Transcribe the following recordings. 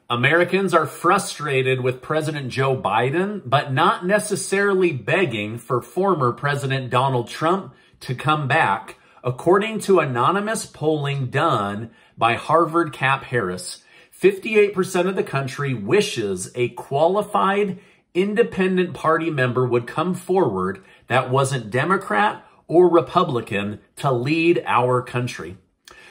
Americans are frustrated with President Joe Biden, but not necessarily begging for former President Donald Trump to come back, according to anonymous polling done by Harvard Cap Harris. 58% of the country wishes a qualified independent party member would come forward that wasn't Democrat or Republican to lead our country.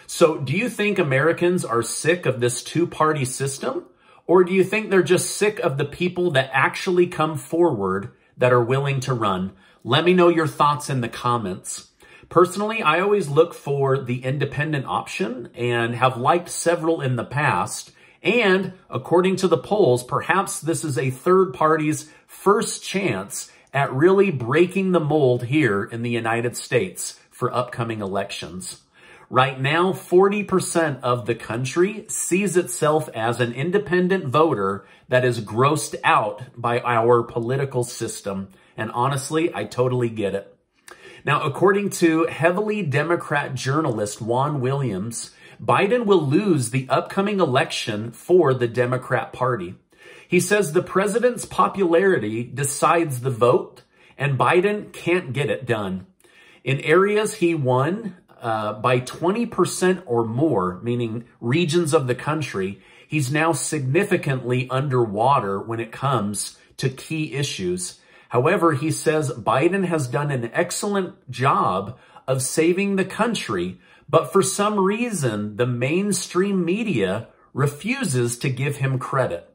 So do you think Americans are sick of this two-party system? Or do you think they're just sick of the people that actually come forward that are willing to run? Let me know your thoughts in the comments. Personally, I always look for the independent option and have liked several in the past. And according to the polls, perhaps this is a third party's first chance at really breaking the mold here in the United States for upcoming elections. Right now, 40% of the country sees itself as an independent voter that is grossed out by our political system. And honestly, I totally get it. Now, according to heavily Democrat journalist Juan Williams, Biden will lose the upcoming election for the Democrat Party. He says the president's popularity decides the vote, and Biden can't get it done. In areas he won by 20% or more, meaning regions of the country, he's now significantly underwater when it comes to key issues. However, he says Biden has done an excellent job of saving the country, but for some reason, the mainstream media refuses to give him credit.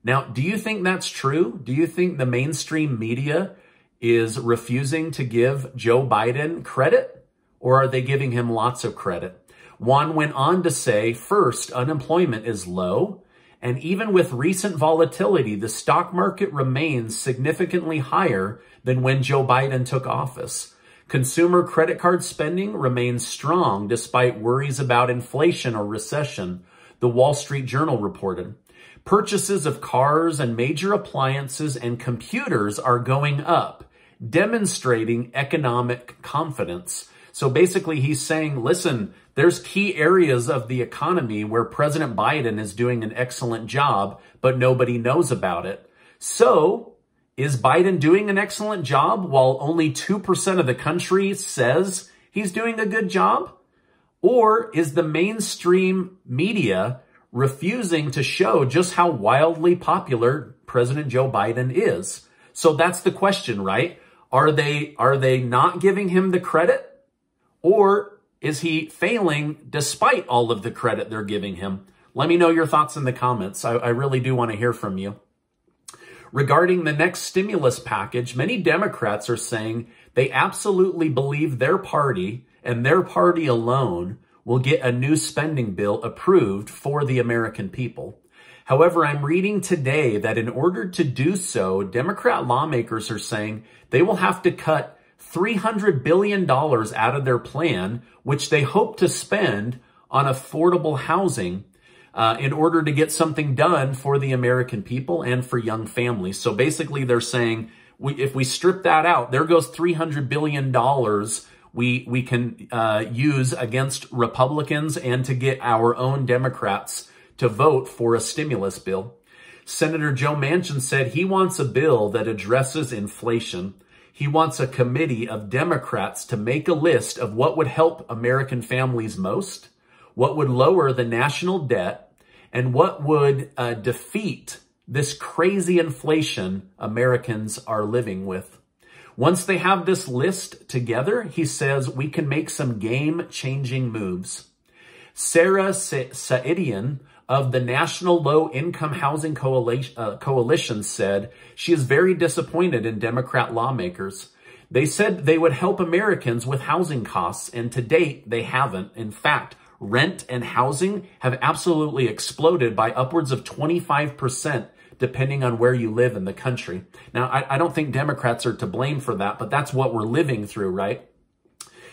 Now, do you think that's true? Do you think the mainstream media is refusing to give Joe Biden credit? Or are they giving him lots of credit? Juan went on to say, first, unemployment is low. And even with recent volatility, the stock market remains significantly higher than when Joe Biden took office. Consumer credit card spending remains strong despite worries about inflation or recession, the Wall Street Journal reported. Purchases of cars and major appliances and computers are going up, demonstrating economic confidence. So basically he's saying, listen, there's key areas of the economy where President Biden is doing an excellent job, but nobody knows about it. So is Biden doing an excellent job while only 2% of the country says he's doing a good job? Or is the mainstream media refusing to show just how wildly popular President Joe Biden is? So that's the question, right? Are they not giving him the credit? Or is he failing despite all of the credit they're giving him? Let me know your thoughts in the comments. I really do want to hear from you. Regarding the next stimulus package, many Democrats are saying they absolutely believe their party and their party alone will get a new spending bill approved for the American people. However, I'm reading today that in order to do so, Democrat lawmakers are saying they will have to cut $300 billion out of their plan, which they hope to spend on affordable housing in order to get something done for the American people and for young families. So basically they're saying, if we strip that out, there goes $300 billion we can use against Republicans and to get our own Democrats to vote for a stimulus bill. Senator Joe Manchin said he wants a bill that addresses inflation. He wants a committee of Democrats to make a list of what would help American families most, what would lower the national debt, and what would defeat this crazy inflation Americans are living with. Once they have this list together, he says we can make some game-changing moves. Sarah Saidian of the National Low Income Housing Coalition said she is very disappointed in Democrat lawmakers. They said they would help Americans with housing costs, and to date, they haven't. In fact, rent and housing have absolutely exploded by upwards of 25%, depending on where you live in the country. Now, I don't think Democrats are to blame for that, but that's what we're living through, right?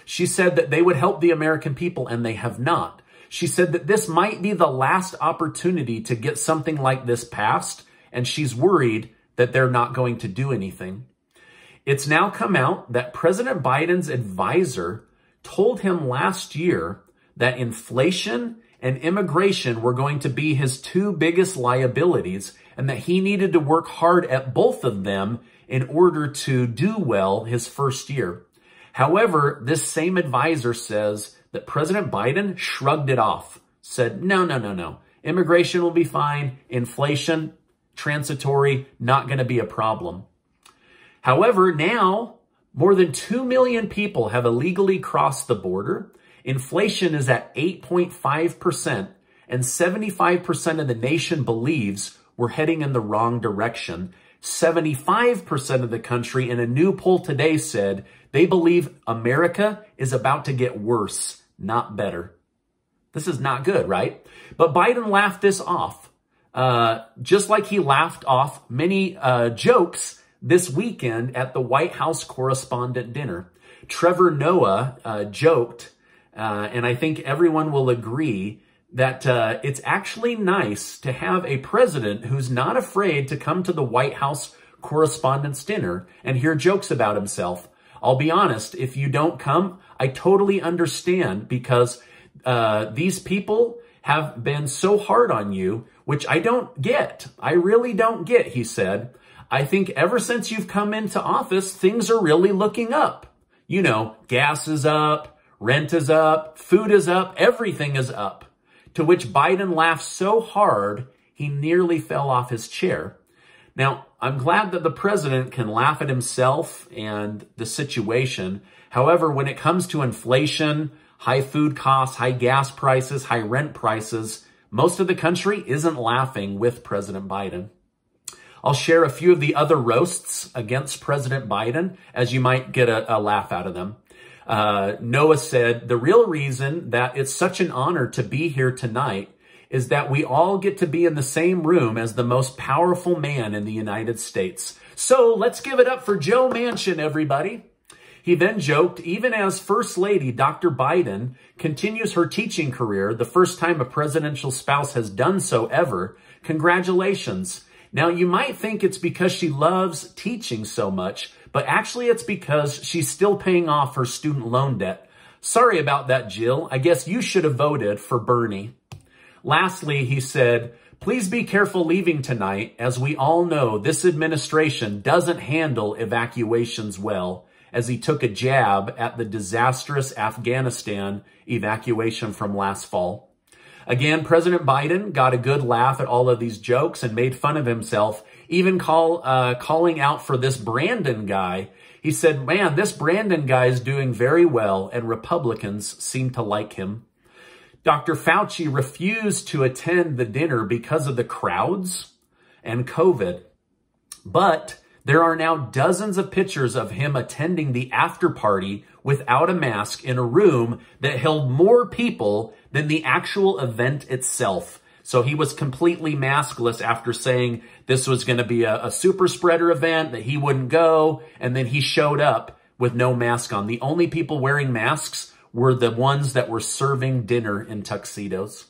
She said that they would help the American people, and they have not. She said that this might be the last opportunity to get something like this passed, and she's worried that they're not going to do anything. It's now come out that President Biden's advisor told him last year that inflation and immigration were going to be his two biggest liabilities, and that he needed to work hard at both of them in order to do well his first year. However, this same advisor says that President Biden shrugged it off, said, no. Immigration will be fine. Inflation, transitory, not going to be a problem. However, now more than 2 million people have illegally crossed the border. Inflation is at 8.5%, and 75% of the nation believes we're heading in the wrong direction. 75% of the country in a new poll today said they believe America is about to get worse, not better. This is not good, right? But Biden laughed this off, just like he laughed off many jokes this weekend at the White House correspondent dinner. Trevor Noah joked, and I think everyone will agree, that it's actually nice to have a president who's not afraid to come to the White House correspondents' dinner and hear jokes about himself. I'll be honest, if you don't come, I totally understand, because these people have been so hard on you, which I don't get. I really don't get, he said. I think ever since you've come into office, things are really looking up. You know, gas is up, rent is up, food is up, everything is up. To which Biden laughed so hard, he nearly fell off his chair. Now, I'm glad that the president can laugh at himself and the situation. However, when it comes to inflation, high food costs, high gas prices, high rent prices, most of the country isn't laughing with President Biden. I'll share a few of the other roasts against President Biden, as you might get a laugh out of them. Noah said, the real reason that it's such an honor to be here tonight is that we all get to be in the same room as the most powerful man in the United States. So let's give it up for Joe Manchin, everybody. He then joked, even as First Lady Dr. Biden continues her teaching career, the first time a presidential spouse has done so ever, congratulations. Now, you might think it's because she loves teaching so much, but actually it's because she's still paying off her student loan debt. Sorry about that, Jill. I guess you should have voted for Bernie. Lastly, he said, please be careful leaving tonight, as we all know this administration doesn't handle evacuations well, as he took a jab at the disastrous Afghanistan evacuation from last fall. Again, President Biden got a good laugh at all of these jokes and made fun of himself, even calling out for this Brandon guy. He said, man, this Brandon guy is doing very well, and Republicans seem to like him. Dr. Fauci refused to attend the dinner because of the crowds and COVID. But there are now dozens of pictures of him attending the after party without a mask in a room that held more people than the actual event itself. So he was completely maskless after saying this was going to be a super spreader event, that he wouldn't go, and then he showed up with no mask on. The only people wearing masks were the ones that were serving dinner in tuxedos.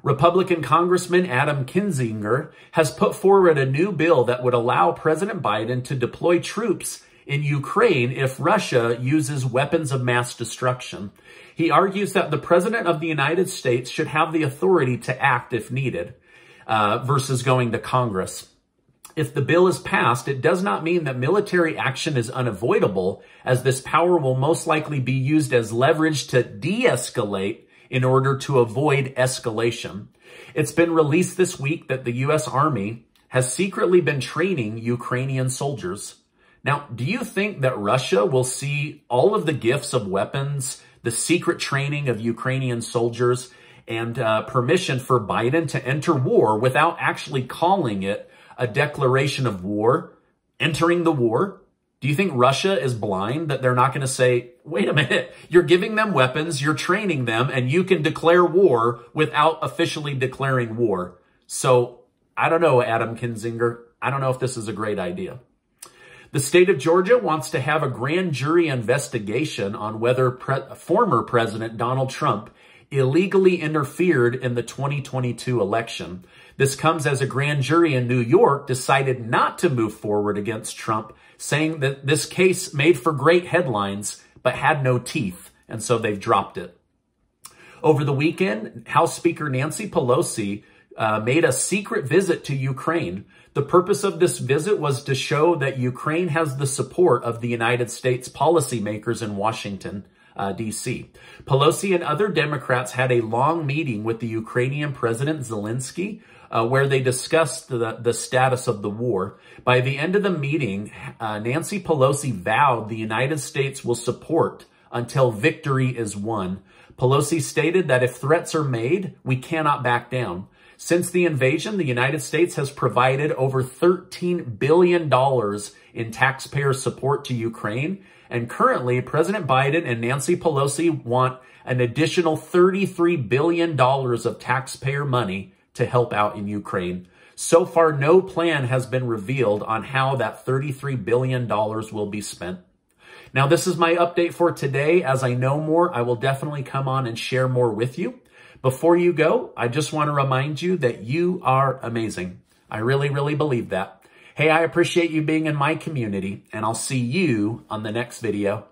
Republican Congressman Adam Kinzinger has put forward a new bill that would allow President Biden to deploy troops in Ukraine if Russia uses weapons of mass destruction. He argues that the President of the United States should have the authority to act if needed, versus going to Congress. If the bill is passed, it does not mean that military action is unavoidable, as this power will most likely be used as leverage to de-escalate in order to avoid escalation. It's been released this week that the U.S. Army has secretly been training Ukrainian soldiers. Now, do you think that Russia will see all of the gifts of weapons, the secret training of Ukrainian soldiers, and permission for Biden to enter war without actually calling it a declaration of war, entering the war? Do you think Russia is blind that they're not going to say, wait a minute, you're giving them weapons, you're training them, and you can declare war without officially declaring war? So I don't know, Adam Kinzinger. I don't know if this is a great idea. The state of Georgia wants to have a grand jury investigation on whether former President Donald Trump illegally interfered in the 2022 election. This comes as a grand jury in New York decided not to move forward against Trump, saying that this case made for great headlines, but had no teeth, and so they've dropped it. Over the weekend, House Speaker Nancy Pelosi made a secret visit to Ukraine. The purpose of this visit was to show that Ukraine has the support of the United States policymakers in Washington, D.C. Pelosi and other Democrats had a long meeting with the Ukrainian President Zelensky, where they discussed the status of the war. By the end of the meeting, Nancy Pelosi vowed the United States will support until victory is won. Pelosi stated that if threats are made, we cannot back down. Since the invasion, the United States has provided over $13 billion in taxpayer support to Ukraine. And currently, President Biden and Nancy Pelosi want an additional $33 billion of taxpayer money to help out in Ukraine. So far, no plan has been revealed on how that $33 billion will be spent. Now, this is my update for today. As I know more, I will definitely come on and share more with you. Before you go, I just want to remind you that you are amazing. I really, really believe that. Hey, I appreciate you being in my community, and I'll see you on the next video.